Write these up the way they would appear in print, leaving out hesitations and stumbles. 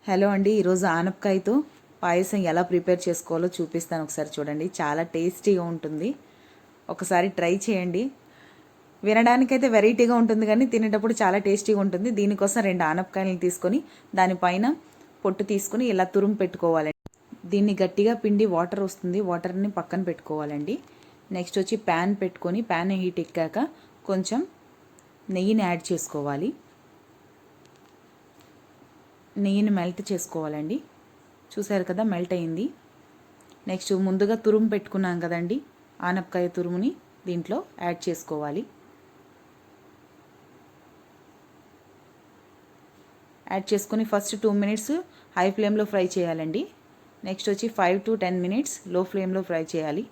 Hello అండి, ఈరోజు ఆనపకాయతో పాయసం ఎలా ప్రిపేర్ చేసుకోవాలో చూపిస్తాను. ఒకసారి చూడండి, చాలా టేస్టీగా ఉంటుంది. ఒకసారి ట్రై చేయండి. వినడానికైతే వెరైటీగా ఉంటుంది కానీ తినేటప్పుడు చాలా టేస్టీగా ఉంటుంది. దీనికోసం 2 ఆనపకాయలను తీసుకొని దానిపైన పొట్టు తీసుకొని ఇలా తురుము పెట్టుకోవాలండి. దీన్ని గట్టిగా పిండి వాటర్ వస్తుంది, వాటర్ని పక్కన పెట్టుకోవాలండి. నెక్స్ట్ వచ్చి ప్యాన్ పెట్టుకొని ప్యాన్ హీట్ ఎక్కాక కొంచెం నెయ్యిని యాడ్ చేసుకోవాలి. నెయ్యిని మెల్ట్ చేసుకోవాలండి. చూసారు కదా, మెల్ట్ అయింది. నెక్స్ట్ ముందుగా తురుము పెట్టుకున్నాం కదండి, ఆనపకాయ తురుముని దీంట్లో యాడ్ చేసుకోవాలి. యాడ్ చేసుకొని ఫస్ట్ 2 మినిట్స్ హై ఫ్లేమ్లో ఫ్రై చేయాలండి. నెక్స్ట్ వచ్చి 5 to 10 మినిట్స్ లో ఫ్లేమ్లో ఫ్రై చేయాలి.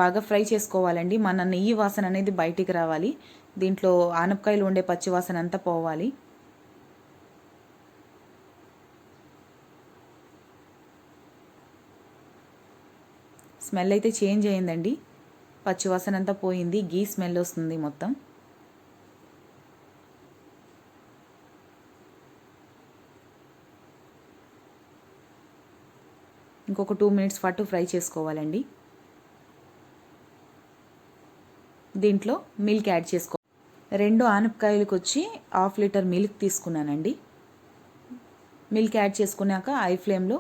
బాగా ఫ్రై చేసుకోవాలండి. మన నెయ్యి వాసన అనేది బయటికి రావాలి. దీంట్లో ఆనపకాయలు ఉండే పచ్చి వాసన అంతా పోవాలి. స్మెల్ అయితే చేంజ్ అయిందండి, పచ్చి వాసన అంతా పోయింది, గీ స్మెల్ వస్తుంది మొత్తం. ఇంకొక 2 మినిట్స్ పాటు ఫ్రై చేసుకోవాలండి. దీంట్లో మిల్క్ యాడ్ చేసుకో. 2 ఆనపకాయలకు వచ్చి 1/2 లీటర్ మిల్క్ తీసుకున్నానండి. మిల్క్ యాడ్ చేసుకున్నాక హై ఫ్లేమ్లో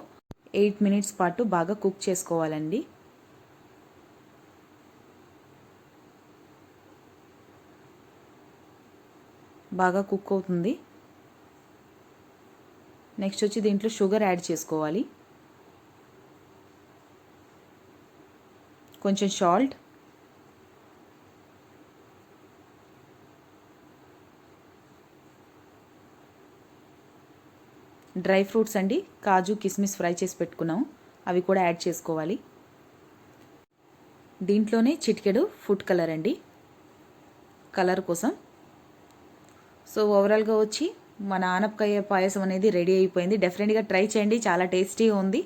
8 మినిట్స్ పాటు బాగా కుక్ చేసుకోవాలండి. బాగా కుక్ అవుతుంది. నెక్స్ట్ వచ్చి దీంట్లో షుగర్ యాడ్ చేసుకోవాలి, కొంచెం సాల్ట్, డ్రై ఫ్రూట్స్ అండి, కాజు కిస్మిస్ ఫ్రై చేసి పెట్టుకున్నాము, అవి కూడా యాడ్ చేసుకోవాలి. దీంట్లోనే చిటికెడు ఫుడ్ కలర్ అండి, కలర్ కోసం. సో ఓవరాల్గా వచ్చి మన ఆనపకాయ పాయసం అనేది రెడీ అయిపోయింది. డెఫినెట్గా ట్రై చేయండి, చాలా టేస్టీగా ఉంది.